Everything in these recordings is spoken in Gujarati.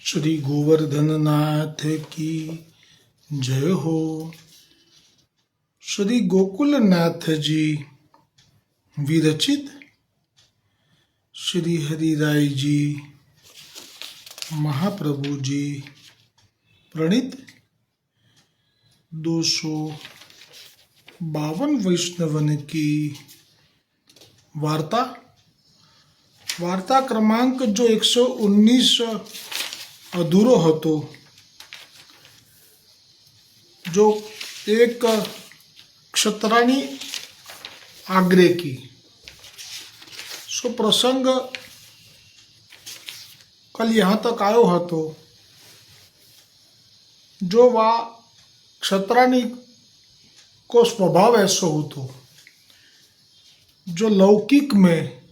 श्री गोवर्धन नाथ की जय हो। श्री गोकुल नाथ जी विरचित श्री हरिराय जी महाप्रभु जी प्रणीत 252 वैष्णवन की वार्ता क्रमांक जो 119 अधूरो હતો, जो एक क्षत्राणी आग्रह की सो प्रसंग कल यहाँ तक आयो હતો। जो वा क्षत्राणी को स्वभाव ऐसो होतो जो लौकिक में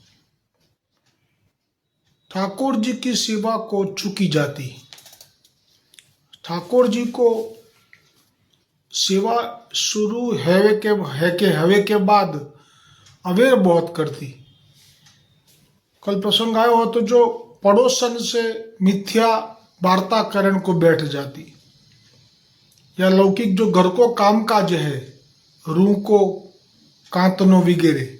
ठाकुर जी की सेवा को चुकी जाती, ठाकुर जी को सेवा शुरू हवे के बाद अवेर बहुत करती। कल प्रसंग आयो हो तो जो पड़ोसन से मिथ्या वार्ताकरण को बैठ जाती, या लौकिक जो घर को कामकाज है रूह को कांतनो वगैरह।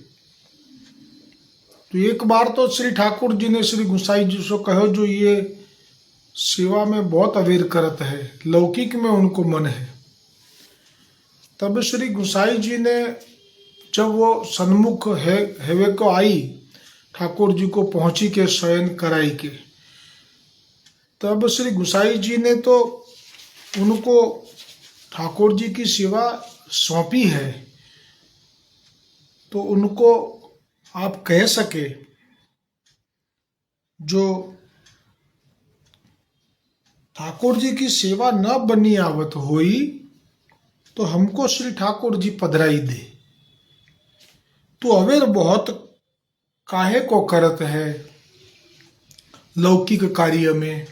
तो एक बार तो श्री ठाकुर जी ने श्री गुसाई जी से कहो जो ये सेवा में बहुत अवेर करत है, लौकिक में उनको मन है। तब श्री गुसाई जी ने जब वो सन्मुख हेवे को आई, ठाकुर जी को पहुंची के शयन कराई के, तब श्री गुसाई जी ने तो उनको ठाकुर जी की सेवा सौंपी है। तो उनको आप कह सके जो ठाकुर जी की सेवा न बनी आवत होई तो हमको श्री ठाकुर जी पधराई दे, तो अवेर बहुत काहे को करत है लौकिक कार्य में।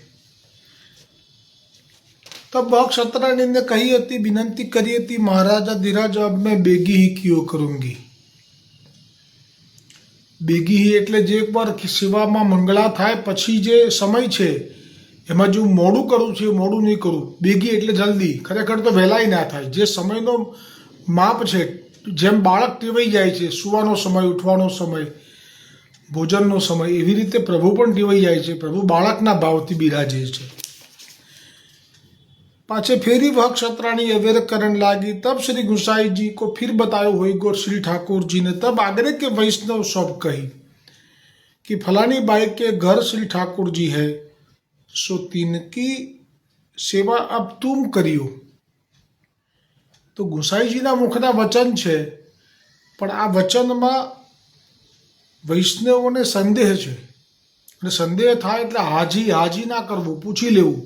तब वह क्षत्राणी ने कही थी, विनंती करी थी, महाराजा धीराज अब मैं बेगी ही क्यों करूंगी। बेगी ही એટલે જે એકવાર સેવામાં મંગળા થાય પછી જે સમય છે એમાં જો મોડું કરવું છે મોડું નહીં કરવું, બેગી એટલે જલ્દી, ખરેખર તો વહેલાય ના થાય। જે સમયનો માપ છે, જેમ બાળક ટેવાઈ જાય છે સુવાનો સમય, ઉઠવાનો સમય, ભોજનનો સમય, એવી રીતે પ્રભુ પણ ટેવાઈ જાય છે। પ્રભુ બાળકના ભાવથી બિરાજે છે। पाछे फेरी वह क्षत्राणी अवेर करन लागी। तब श्री गुसाई जी को फिर बतायो हुई गो श्री ठाकुर जी ने तब आगरे के वैष्णव सब कही कि फलानी बाई के घर श्री ठाकुर जी है, सो तिनकी सेवा अब तुम करियो। तो गुसाई जी ना मुखना वचन छे, पण आ वचन में वैष्णवों ने संदेह छे, संदेह थाय एटले हाजी हाजी ना करवू, पूछी लेवू।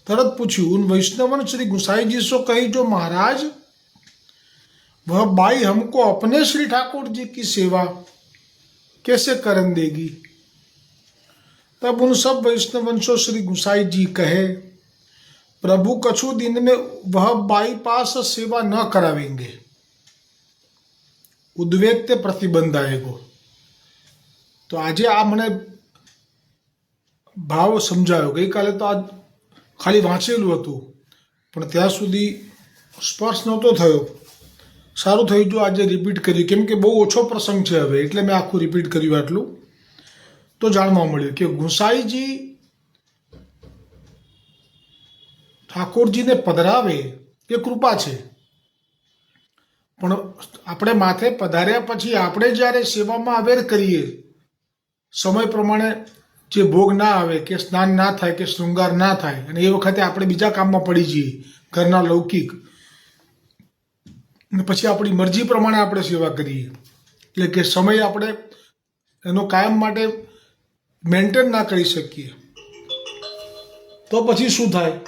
तरत पूछ्યું उन वैष्णव ने श्री गुसाई जी से कही जो महाराज वह बाई हमको अपने श्री ठाकुर जी की सेवा कैसे करन देगी। तब उन सब वैष्णवन से श्री गुसाई जी कहे प्रभु कछु दिन में वह बाई पास सेवा न करावेंगे, उद्वेग ते प्रतिबंध आएगो। तो आजे आ मने भाव समझायो, गई काले तो आज खाली वाँचेલું હતું પણ ત્યાં સુધી સ્પર્શ નહોતો થયો। સારું થયું જો આજે રિપીટ કર્યું, કેમ કે બહુ ઓછો પ્રસંગ છે હવે, એટલે મેં આખું રિપીટ કર્યું। આટલું તો જાણવા મળ્યું કે ગુસાઈજી ઠાકોરજીને પધરાવે એ કૃપા છે, પણ આપણે માથે પધાર્યા પછી આપણે જ્યારે સેવામાં અવેર કરીએ, સમય પ્રમાણે જે ભોગ ના આવે કે સ્નાન ના થાય કે શૃંગાર ના થાય, અને એ વખતે આપણે બીજા કામમાં પડી જઈએ ઘરના લૌકિક, અને પછી આપણી મરજી પ્રમાણે આપણે સેવા કરીએ, એટલે કે સમય આપણે એનો કાયમ માટે મેન્ટેન ના કરી શકીએ, તો પછી શું થાય?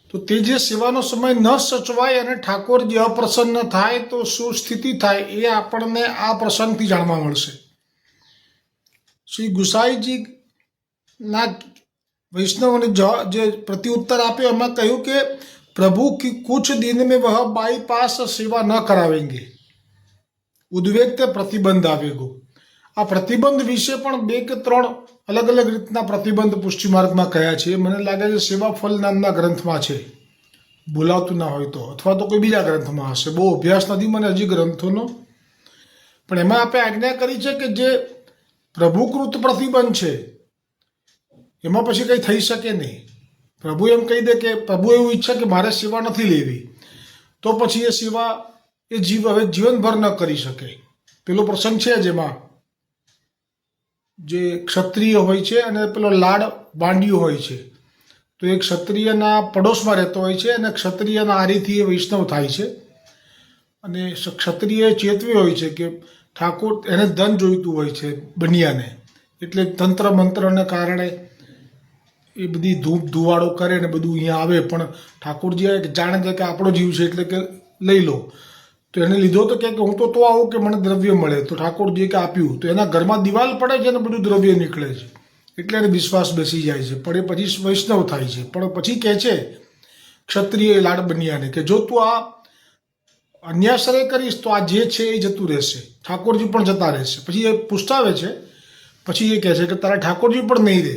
તો તે જે સેવાનો સમય ન સચવાય અને ઠાકોરજી અપ્રસન્ન થાય તો શું સ્થિતિ થાય એ આપણને આ પ્રસંગથી જાણવા મળશે। श्री गुसाई जी ना वैष्णव ने जो प्रत्युत्तर आपे एम कहूँ कि प्रभु की कुछ दिन में वह बाईपास सेवा न करावेंगे, उद्वेग ते प्रतिबंध आवेगो। આ પ્રતિબંધ વિશે પણ 2 કે 3 અલગ અલગ રીતના પ્રતિબંધ પુષ્ટિ માર્ગમાં કયા છે. મને લાગે છે સેવાફલ નામના ગ્રંથમાં છે, ભૂલાવતું ના હોય તો, અથવા તો કોઈ બીજા ગ્રંથમાં હશે. બહુ અભ્યાસ નથી મને હજી ગ્રંથોનો, પણ એમાં આપણે આજ્ઞા કરી છે કે જે પ્રભુકૃત પ્રતિબંધ છે એમાં પછી કંઈ થઈ શકે નહીં. પ્રભુ એમ કહી દે કે પ્રભુ એવું ઈચ્છે કે મારે સેવા નથી લેવી, તો પછી એ સેવા એ હવે જીવનભર ન કરી શકે. પેલો પ્રસંગ છે જેમાં જે ક્ષત્રિય હોય છે અને પેલો લાડ બાંડિયો હોય છે, તો એ ક્ષત્રિયના પડોશમાં રહેતો હોય છે અને ક્ષત્રિયના આરીથી એ વૈષ્ણવ થાય છે. અને ક્ષત્રિય ચેતવી હોય છે કે ઠાકોર એને ધન જોઈતું હોય છે બનિયાને, એટલે તંત્ર મંત્રને કારણે એ બધી ધૂપ ધુવાડો કરે ને બધું અહીંયા આવે, પણ ઠાકોરજી જાણે છે કે આપણો જીવ છે એટલે કે લઈ લો. તો એને લીધો તો કે હું તો આવું કે મને દ્રવ્ય મળે, તો ઠાકોરજીએ કે આપ્યું, તો એના ઘરમાં દિવાલ પડે છે ને બધું દ્રવ્ય નીકળે છે, એટલે એને વિશ્વાસ બેસી જાય છે. પણ એ પછી વૈષ્ણવ થાય છે. પણ પછી કહે છે ક્ષત્રિય લાડ બનિયાને કે જો તું આ અન્યાશ્રય કરીશ તો આ જે છે એ જતું રહેશે, ઠાકોરજી પણ જતા રહેશે. પછી એ પૂછતાવે છે, પછી એ કહે છે કે તારા ઠાકોરજી પણ નહીં રહે.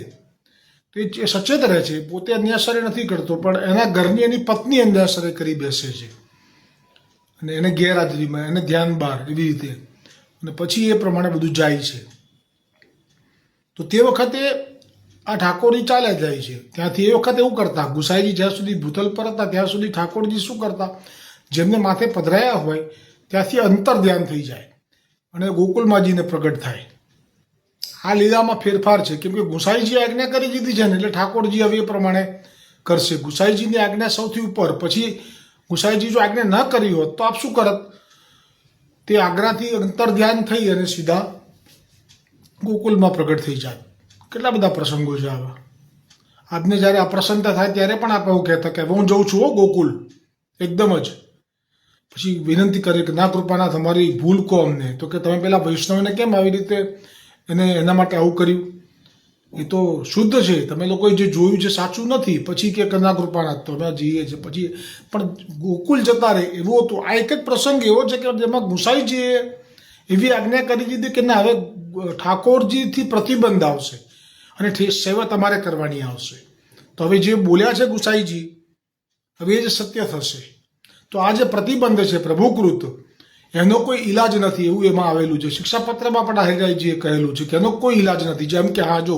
તો એ સચેત રહે છે, પોતે અન્યાશ્રય નથી કરતો, પણ એના ઘરની એની પત્ની અન્યાશ્રય કરી બેસે છે અને એને ગેરહાજરીમાં એને ધ્યાન બહાર એવી રીતે, અને પછી એ પ્રમાણે બધું જાય છે. તો તે વખતે આ ઠાકોરજી ચાલ્યા જાય છે. ત્યાંથી એ વખતે એવું કરતા ગુસાઈજી જ્યાં સુધી ભૂતલ પર હતા ત્યાં સુધી ઠાકોરજી શું કરતા, જેમને માથે પધરાયા હોય ત્યાંથી અંતર ધ્યાન થઈ જાય અને ગોકુલમાજીને પ્રગટ થાય. આ લીલામાં ફેરફાર છે, કેમ કે ગુસાઈજીએ આજ્ઞા કરી દીધી છે ને, એટલે ઠાકોરજી હવે એ પ્રમાણે કરશે. ગુસાઈજીની આજ્ઞા સૌથી ઉપર, પછી ગુસાઈજી જો આજ્ઞા ન કરી હોત તો આપ શું કરત? તે આજ્ઞાથી અંતર ધ્યાન થઈ અને સીધા ગોકુલમાં પ્રગટ થઈ જાય. કેટલા બધા પ્રસંગો છે આવા. આપને જ્યારે અપ્રસન્નતા થાય ત્યારે પણ આપણે એવું કહેતા કે હું જઉં છું હો ગોકુલ, એકદમ જ. પછી વિનંતી કરે કે ના કૃપાનાથ અમારી ભૂલ કહો અમને, તો કે તમે પેલા વૈષ્ણવને કેમ આવી રીતે એને એના માટે આવું કર્યું? એ તો શુદ્ધ છે, તમે લોકોએ જે જોયું છે સાચું નથી. પછી કે ના કૃપાનાથ તો અમે જઈએ છીએ. પછી પણ ગોકુલ જતા રહે એવું હતું. આ એક જ પ્રસંગ એવો છે કે જેમાં ગુસાઈજીએ એવી આજ્ઞા કરી દીધી કે ના હવે ઠાકોરજીથી પ્રતિબંધ આવશે અને સેવા તમારે કરવાની આવશે. તો હવે જે બોલ્યા છે ગુસાઈજી હવે એ જ સત્ય થશે. તો આ જે પ્રતિબંધ છે પ્રભુકૃત, એનો કોઈ ઈલાજ નથી એવું એમાં આવેલું છે. શિક્ષાપત્રમાં પણ હરિરાયજીએ કહેલું છે કે એનો કોઈ ઈલાજ નથી. જેમ કે હા જો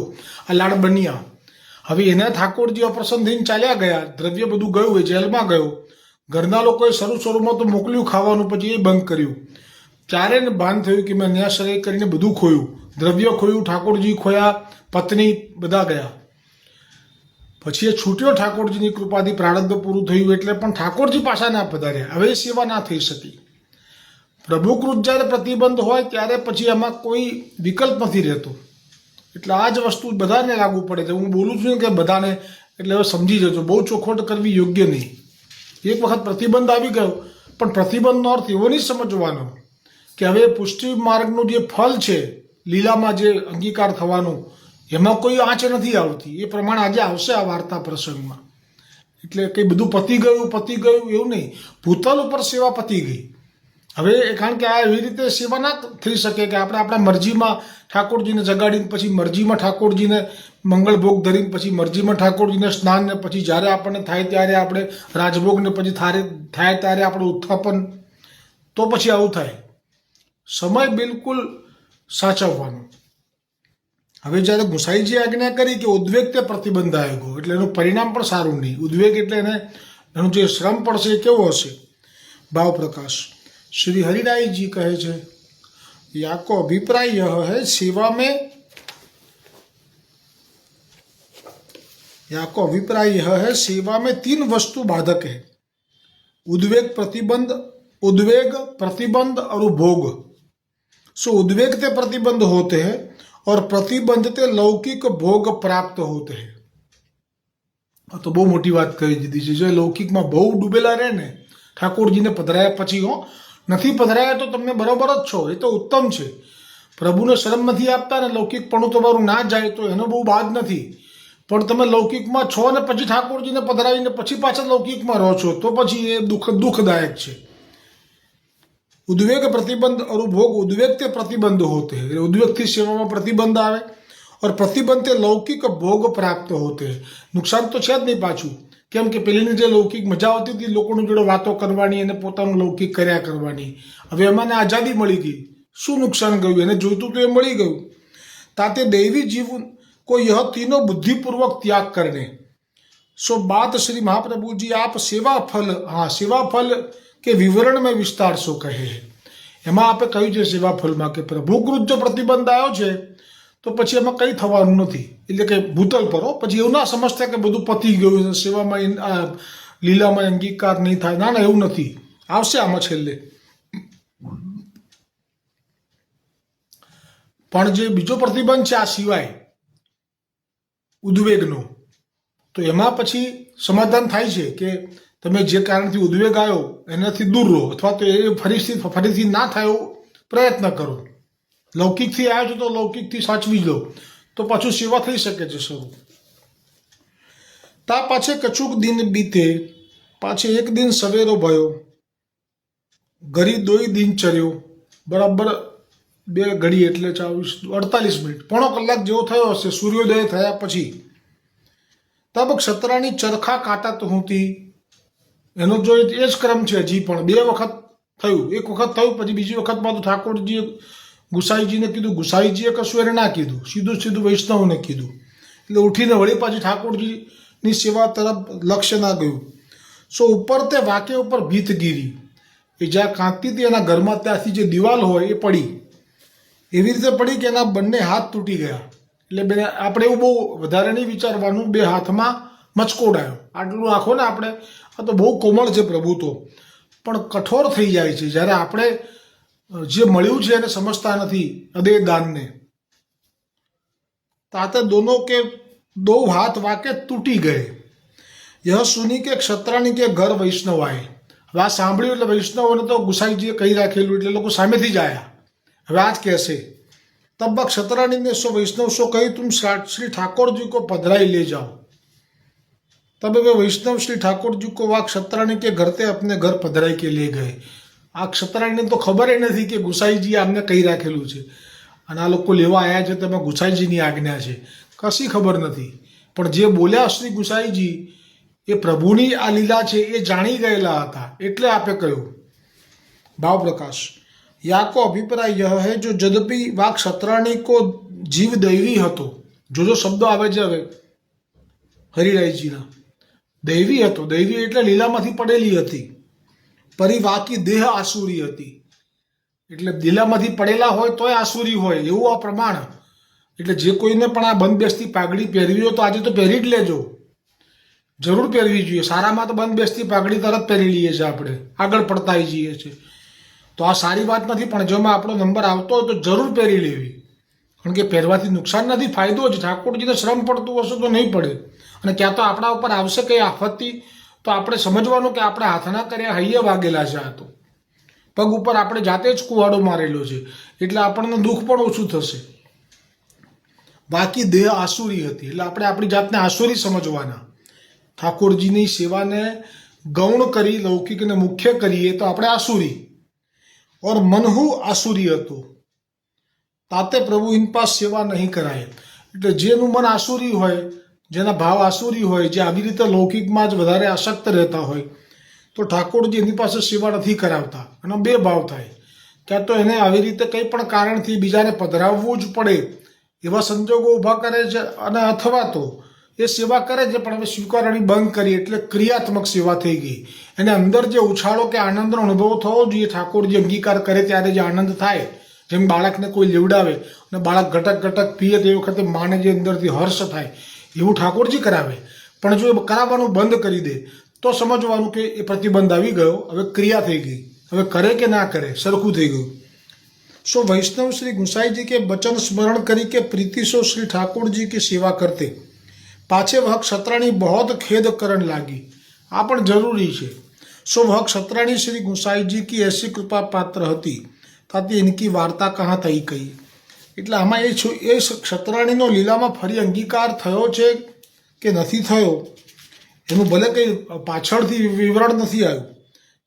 આ લાડ બન્યા, હવે એના ઠાકોરજી અપ્રસન્ન થઈને ચાલ્યા ગયા, દ્રવ્ય બધું ગયું, એ જેલમાં ગયો, ઘરના લોકોએ શરૂમાં તો મોકલ્યું ખાવાનું, પછી એ બંધ કર્યું. ત્યારે એને ભાન થયું કે મેં ન્યાશ્રય કરીને બધું ખોયું, દ્રવ્ય ખોયું, ઠાકોરજી ખોયા, પત્ની બધા ગયા. પછી એ છૂટ્યો ઠાકોરજીની કૃપાથી, પ્રારબ્ધ પૂરું થયું એટલે, પણ ઠાકોરજી પાછા ના પધાર્યા. હવે સેવા ના થઈ શકી. પ્રભુકૃત જ્યારે પ્રતિબંધ હોય ત્યારે પછી એમાં કોઈ વિકલ્પ નથી રહેતો. એટલે આ જ વસ્તુ બધાને લાગુ પડે છે. હું બોલું છું કે બધાને, એટલે હવે સમજી જજો, બહુ ચોખવટ કરવી યોગ્ય નહીં. એક વખત પ્રતિબંધ આવી ગયો, પણ પ્રતિબંધનો અર્થ એવો નહીં સમજવાનો કે હવે પુષ્ટિ માર્ગનું જે ફલ છે લીલામાં જે અંગીકાર થવાનું, એમાં કોઈ આંચ નથી આવતી. એ પ્રમાણે આજે આવશે આ વાર્તા પ્રસંગમાં. એટલે કંઈ બધું પતી ગયું એવું નહીં. ભૂતલ ઉપર સેવા પતી ગઈ. હવે કારણ કે આ એવી રીતે સેવા ના થઈ શકે કે આપણે આપણા મરજીમાં ઠાકોરજીને જગાડીને પછી મરજીમાં ઠાકોરજીને મંગળ ભોગ ધરીને પછી મરજીમાં ઠાકોરજીને સ્નાન, ને પછી જ્યારે આપણને થાય ત્યારે આપણે રાજભોગને પછી થાય ત્યારે આપણે ઉત્થાપન, તો પછી આવું થાય. સમય બિલકુલ સાચવવાનો. હવે જ્યારે ગુસાઈજીએ આજ્ઞા કરી કે ઉદ્વેગ તે પ્રતિબંધ આવ્યો, એટલે એનું પરિણામ પણ સારું નહીં. ઉદ્વેગ એટલે એનું જે શ્રમ પડશે એ કેવો હશે? ભાવ પ્રકાશ. श्री हरिराय जी कहे छे याको अभिप्राय यह है सेवा में, याको अभिप्राय यह है सेवा में 3 वस्तु बाधक है: उद्वेग, प्रतिबंध और भोग. सो उद्वेग ते प्रतिबंध होते हैं और प्रतिबंध ते लौकिक भोग प्राप्त होते हैं. तो बहुत मोटी बात कही दीदी है. जो लौकिक में बहु डूबेला रहे ने ठाकुरजी ने पधराया पछी हो નથી પધરાયા તો તમને બરોબર જ છો, એ તો ઉત્તમ છે. પ્રભુને શરમ નથી આપતા ને લૌકિકપણું તમારું ના જાય તો એનો બહુ બાદ નથી. પણ તમે લૌકિકમાં છો ને પછી ઠાકોરજીને પધરાવીને પછી પાછા લૌકિકમાં રહો છો તો પછી એ દુઃખદાયક છે. उद्वेग प्रतिबंध और भोग उद्वेग ते प्रतिबंध होते हैं। उद्वेग थी सेवा में प्रतिबंध आवे और प्रतिबंध ते लौकिक भोग प्राप्त होते हैं। नुकसान तो है ज नहीं पाछू, केम के पेलीनी जे लौकिक मजा होती थी लोकोनी जोड़े वातो करवानी अने पोतानुं लौकिक कर्या करवानी, हवे एमांने आजादी मळी गई। शुं नुकसान गयुं? एने जोईतुं तो ए मळी गयुं। ताते दैवी जीवन को यह तीनों बुद्धिपूर्वक त्याग करने। सो बात श्री महाप्रभु जी आप सेवा फल, हाँ सेवा फल के विवरण में विस्तार सो कहे है। एमां आपे कह्युं छे सेवा फलमां के प्रभुकृत जो प्रतिबंध आव्यो छे तो पछी एमां कंई थवानुं नथी, એટલે કે ભૂતલ પર હો। પછી એવું ના સમજતા કે બધું પતી ગયું છે, સેવામાં લીલામાં અંગીકાર નહીં થાય, ના ના એવું નથી, આવશે આમાં છેલ્લે। પણ જે બીજો પ્રતિબંધ છે આ સિવાય ઉદ્વેગનો, તો એમાં પછી સમાધાન થાય છે કે તમે જે કારણથી ઉદ્વેગ આવ્યો એનાથી દૂર રહો, અથવા તો એ ફરીથી ના થાય એવો પ્રયત્ન કરો। લૌકિકથી આવ્યો છો તો લૌકિકથી સાચવી લો તો પાછું સેવા થઈ શકે છે શરૂ। તા પાછે કછુક દિન બીતે, પાછે એક દિન સવેરો ભયો, ઘડી દોઈ દિન ચર્યો, બરાબર 2 ઘડી એટલે 48 મિનિટ, પોણો કલાક જેવો થયો હશે સૂર્યોદય થયા પછી। તબ ક્ષત્રાની ચરખા કાટત હોતી, એનો જો એ જ ક્રમ છે હજી પણ 2 વખત થયું। એક વખત થયું પછી બીજી વખતમાં તો ઠાકોરજીએ ગુસાઈજીને કીધું, ગુસાઈજીએ કશું એને ના કીધું, સીધું વૈષ્ણવને કીધું, એટલે ઉઠીને વળી પાછી ઠાકોરજીની સેવા તરફ લક્ષ્ય ના ગયું। સો ઉપર તે વાકે ઉપર ભીત ગીરી, એ જ્યાં કાંકતી હતી એના ઘરમાં ત્યાંથી જે દિવાલ હોય એ પડી, એવી રીતે પડી કે એના બંને હાથ તૂટી ગયા। એટલે આપણે એવું બહુ વધારે નહીં વિચારવાનું, 2 હાથમાં મચકોડાયો, આટલું આખો ને આપણે, આ તો બહુ કોમળ છે પ્રભુ તો, પણ કઠોર થઈ જાય છે જ્યારે આપણે જે મળ્યું છે એને સમજતા નથી અદે દાનને। ताते दोनों के 2 हाथ वाके टूटी गए। यह सुनी के क्षत्राणी के घर वैष्णव आए। હવે આ સાંભળ્યું એટલે વૈષ્ણવોને તો ગુસાઈજીએ કહી રાખેલું એટલે લોકો સામેથી જ આવ્યા। હવે આ જ કહેશે। तब क्षत्राणी ने सो वैष्णव सो कही, तुम श्री ठाकुर जी को पधराई ले जाओ। तब वे वैष्णव श्री ठाकुर जी को वह क्षत्राणी के घर से अपने घर पधराई के ले गए। आ क्षत्राणी तो खबर नहीं कि गुसाईजी आमने कही राखेलू है અને આ લોકો લેવા આવ્યા છે તેમાં ગુસાઈજીની આજ્ઞા છે, કશી ખબર નથી। પણ જે બોલ્યા શ્રી ગુસાઈજી એ પ્રભુની આ લીલા છે એ જાણી ગયેલા હતા, એટલે આપે કહ્યું। ભાવ પ્રકાશ या को अभिप्राय यह है जो यद्यपि वा क्षत्राणी को जीव दैवी હતો, जो शब्दो आवे છે હવે હરિરાયજીના, દૈવી હતો, દૈવી એટલે લીલામાંથી પડેલી હતી, પરી વાકી દેહ આસુરી હતી, એટલે લીલામાંથી પડેલા હોય તોય આસુરી હોય એવું આ પ્રમાણ। એટલે જે કોઈને પણ આ બંધ બેસતી પાઘડી પહેરવી હોય તો આજે તો પહેરી જ લેજો, જરૂર પહેરવી જોઈએ। સારામાં તો બંધ બેસતી પાઘડી તરત પહેરી લઈએ છીએ આપણે, આગળ પડતાઈ જઈએ છીએ, તો આ સારી વાત નથી, પણ જેમાં આપણો નંબર આવતો હોય તો જરૂર પહેરી લેવી, કારણ કે પહેરવાથી નુકસાન નથી, ફાયદો જ। ઠાકોરજીને શ્રમ પડતું હશે તો નહીં પડે, અને ક્યાં તો આપણા ઉપર આવશે કંઈ આફતથી તો આપણે સમજવાનું કે આપણે હાથ ના કર્યા હૈયે વાગેલા છે, આ તો પગ ઉપર આપણે જાતે જ કુવાડો મારેલો છે, એટલે આપણને દુઃખ પણ ઓછું થશે। બાકી દેહ આસુરી હતી, એટલે આપણે આપણી જાતને આસુરી સમજવાના। ઠાકોરજીની સેવાને ગૌણ કરી લૌકિકને મુખ્ય કરીએ તો આપણે આસુરી, और मनहु आसुरी હતો। તાતે પ્રભુ ઇન પાસ સેવા નહીં કરાય, એટલે જેનું મન આસુરી હોય, જેના ભાવ આસુરી હોય, જે આવી રીતે લૌકિકમાં જ વધારે આસક્ત રહેતા હોય, તો ઠાકોરજી એની પાસે સેવા નથી કરાવતા। અને 2 ભાવ થાય, ક્યાં તો એને આવી રીતે કંઈ પણ કારણથી બીજાને પધરાવવું જ પડે એવા સંજોગો ઊભા કરે છે, અને અથવા તો એ સેવા કરે છે પણ હવે સ્વીકારણી બંધ કરી, એટલે ક્રિયાત્મક સેવા થઈ ગઈ। એને અંદર જે ઉછાળો કે આનંદનો અનુભવ થવો જોઈએ, ઠાકોરજી અંગીકાર કરે ત્યારે જે આનંદ થાય, જેમ બાળકને કોઈ લેવડાવે અને બાળક ઘટક ઘટક પીએ તે વખતે માને જે અંદરથી હર્ષ થાય, એવું ઠાકોરજી કરાવે। પણ જો એ કરાવવાનું બંધ કરી દે તો સમજવાનું કે એ પ્રતિબંધ આવી ગયો, હવે ક્રિયા થઈ ગઈ, હવે કરે કે ના કરે સરખું થઈ ગયું। सो वैष्णव श्री गुसाई जी के वचन स्मरण करी के प्रीति सो श्री ठाकुर जी की सेवा करते। पाछे वह क्षत्राणी बहुत खेद करण लागी, आ पण जरूरी है। सो वह क्षत्राणी श्री गुसाई जी की ऐसी कृपा पात्र हती, ताती इनकी वार्ता कहाँ थई कही। એટલે આમાં એ ક્ષત્રાણીનો લીલામાં ફરી અંગીકાર થયો છે કે નથી થયો એનું ભલે કંઈ પાછળથી વિવરણ નથી આવ્યું,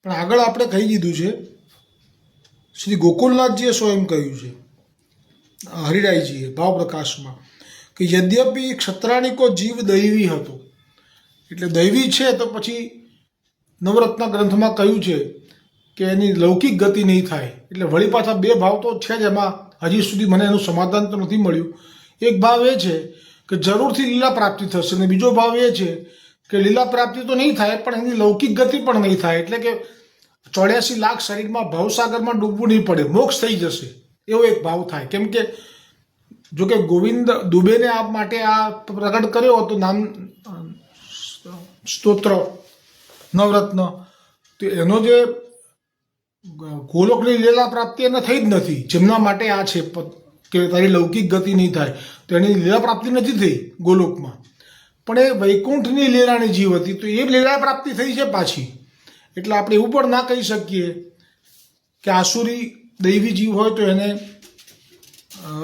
પણ આગળ આપણે કહી દીધું છે શ્રી ગોકુલનાથજીએ સ્વયં કહ્યું છે હરિરાયજીએ ભાવ પ્રકાશમાં કે યદ્યપિ ક્ષત્રાણિકો જીવ દૈવી હતો, એટલે દૈવી છે તો પછી નવરત્ન ગ્રંથમાં કહ્યું છે કે એની લૌકિક ગતિ નહીં થાય. એટલે વળી પાછા બે ભાવ તો છે જ, એમાં હજી સુધી મને એનું સમાધાન તો નથી મળ્યું. એક ભાવ એ છે કે જરૂરથી લીલા પ્રાપ્તિ થશે, અને બીજો ભાવ એ છે કે લીલા પ્રાપ્તિ તો નહીં થાય પણ એની લૌકિક ગતિ પણ નહીં થાય. એટલે કે 84 લાખ શરીરમાં ભવસાગરમાં ડૂબવું નહીં પડે, મોક્ષ થઈ જશે, એવો એક ભાવ થાય. કેમ કે જો કે ગોવિંદ દુબેને આ માટે આ પ્રગટ કર્યો હતો નામ સ્તોત્ર નવરત્ન, તો એનો જે ગોલોકની લીલા પ્રાપ્તિ એને થઈ જ નથી. જેમના માટે આ છે કે તારી લૌકિક ગતિ નહીં થાય, તો એની લીલા પ્રાપ્તિ નથી થઈ ગોલોકમાં, પણ એ વૈકુંઠની લીલાની જીવ હતી, તો એ લીલા પ્રાપ્તિ થઈ છે પાછી. એટલે આપણે એવું પણ ના કહી શકીએ કે આસુરી દૈવી જીવ હોય તો એને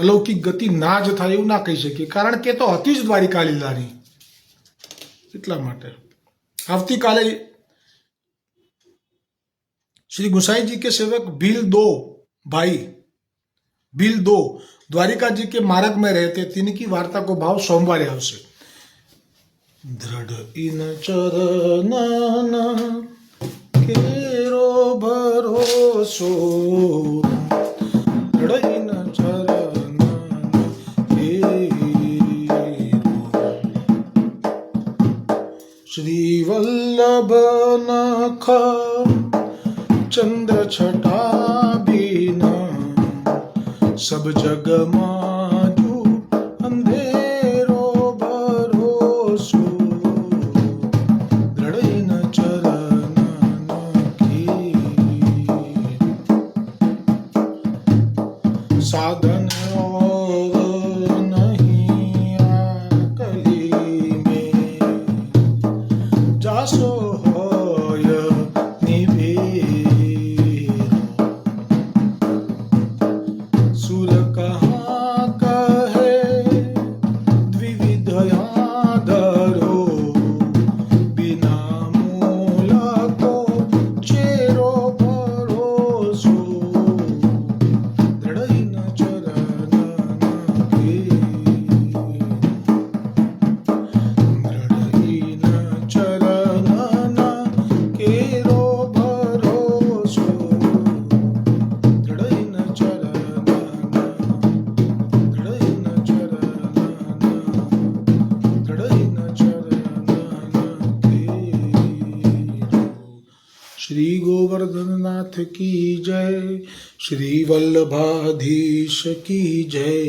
અલૌકિક ગતિ ના જ થાય, એવું ના કહી શકીએ, કારણ કે તો હતી જ દ્વારિકા લીલાની. એટલા માટે આવતીકાલે श्री गोसाई जी के सेवक भील दो भाई, भील दो द्वारिका जी के मार्ग में रहते, तिनकी वार्ता को भाव सोमवार आवश्य. दृढ़ इन चरण केरो भरोसो, दृढ़ इन चरण श्री वल्लभ नख चंद्र छटा बीना सब जग माजू अंधेरो भरोसो, दृढ़ इन चरण की साधन और नहीं कली में जासो श्री गोवर्धन नाथ की जय, श्री वल्लभाधीश की जय,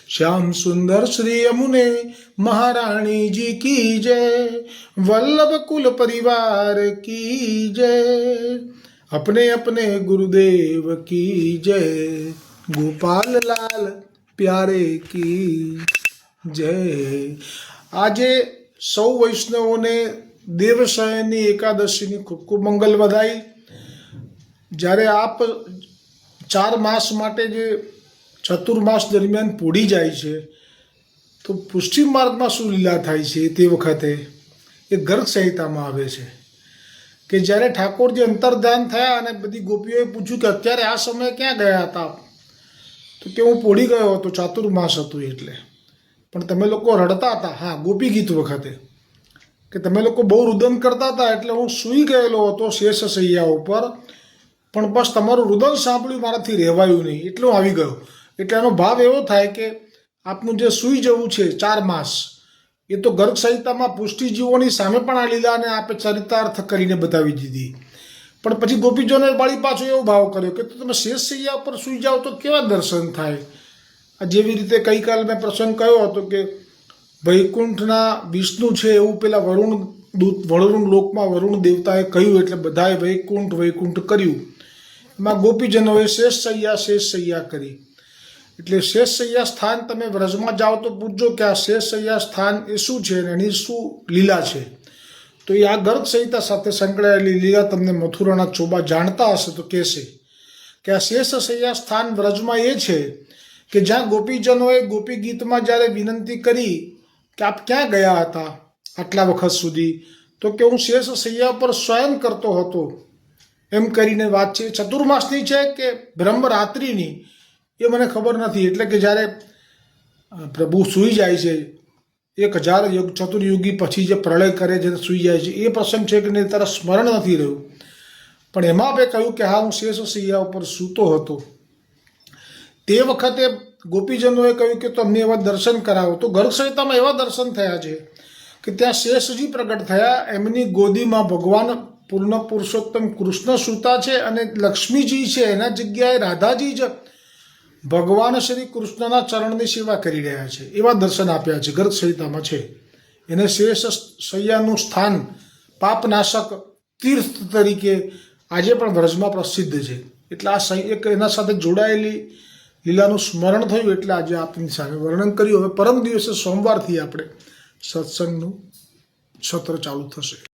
श्याम सुंदर श्री यमुने महारानी जी की जय, वल्लभ कुल परिवार की जय, अपने अपने गुरुदेव की जय, गोपाल लाल प्यारे की जय. આજે સૌ વૈષ્ણવોને દેવશયની એકાદશીની ખૂબ ખૂબ મંગલ વધાઈ. જ્યારે આપ 4 માસ માટે જે ચતુર્માસ દરમિયાન પોઢી જાય છે, તો પુષ્ટિ માર્ગમાં શું લીલા થાય છે તે વખતે એ ગર્ગ સંહિતામાં આવે છે કે જ્યારે ઠાકોરજી અંતર્ધાન થયા અને બધી ગોપીઓએ પૂછ્યું કે અત્યારે આ સમયે ક્યાં ગયા હતા, તો કે હું પોઢી ગયો હતો, ચાતુર્માસ હતું એટલે, પણ તમે લોકો રડતા હતા. હા, ગોપી ગીત વખતે કે તમે લોકો બહુ રુદન કરતા હતા એટલે હું સૂઈ ગયેલો હતો શેષ શૈયા ઉપર, પણ બસ તમારું રુદન સાંભળ્યું મારાથી રહેવાયું નહીં એટલે હું આવી ગયો. એટલે એનો ભાવ એવો થાય કે આપનું જે સૂઈ જવું છે 4 માસ, એ તો ગર્ગ સંહિતામાં પુષ્ટિજીવોની સામે પણ આ લીલાને આપે ચરિતાર્થ કરીને બતાવી દીધી. પણ પછી ગોપીજોને વાળી પાછો એવો ભાવ કર્યો કે તમે શેષ શૈયા પર સૂઈ જાઓ તો કેવા દર્શન થાય. આ જેવી રીતે ગઈકાલે મેં પ્રસંગ કહ્યો હતો કે વૈકુંઠના વિષ્ણુ છે એવું પેલા વરુણ લોકમાં વરુણ દેવતાએ કહ્યું, એટલે બધાએ વૈકુંઠ વૈકુંઠ કર્યું. એમાં ગોપીજનોએ શેષ શૈયા કરી. એટલે શેષ શૈયા સ્થાન તમે વ્રજમાં જાઓ તો પૂછજો કે આ શેષ શૈયા સ્થાન એ શું છે અને એની શું લીલા છે. તો એ આ ગર્ગ સંહિતા સાથે સંકળાયેલી લીલા તમને મથુરાના ચોબા જાણતા હશે તો કહેશે કે આ શેષ શૈયા સ્થાન વ્રજમાં એ છે કે જ્યાં ગોપીજનોએ ગોપી ગીતમાં જ્યારે વિનંતી કરી કે આપ ક્યાં ગયા હતા આટલા વખત સુધી, તો કે હું શેષ શૈયા પર શયન કરતો હતો એમ કરીને વાત છે. ચતુર્માસની છે કે બ્રહ્મરાત્રિની એ મને ખબર નથી. એટલે કે જ્યારે પ્રભુ સૂઈ જાય છે 1000 યુગ ચતુર્યુગી પછી જે પ્રલય કરે છે સૂઈ જાય છે એ પ્રસંગ છે કે નહીં તારા સ્મરણ નથી રહ્યું. પણ એમાં મેં કહ્યું કે હા હું શેષ શૈયા ઉપર સૂતો હતો. તે વખતે ગોપીજનોએ કહ્યું કે તમને એવા દર્શન કરાવો. તો ગર્ગ સંહિતામાં એવા દર્શન થયા છે કે ત્યાં શેષજી પ્રગટ થયા. એમની ગોદીમાં ભગવાન પૂર્ણ પુરુષોત્તમ કૃષ્ણ સૂતા છે અને લક્ષ્મીજી છે એના જગ્યાએ રાધાજી જ ભગવાન શ્રી કૃષ્ણના ચરણની સેવા કરી રહ્યા છે. એવા દર્શન આપ્યા છે ગર્ગ સંહિતામાં છે. એને શેષ શૈયાનું સ્થાન પાપનાશક તીર્થ તરીકે આજે પણ વ્રજમાં પ્રસિદ્ધ છે. એટલે આ એક એના સાથે જોડાયેલી લીલાનું સ્મરણ થયું એટલે આજે આપની સામે વર્ણન કર્યું. હવે પરમ દિવસે સોમવારથી આપણે સત્સંગનું સત્ર ચાલુ થશે.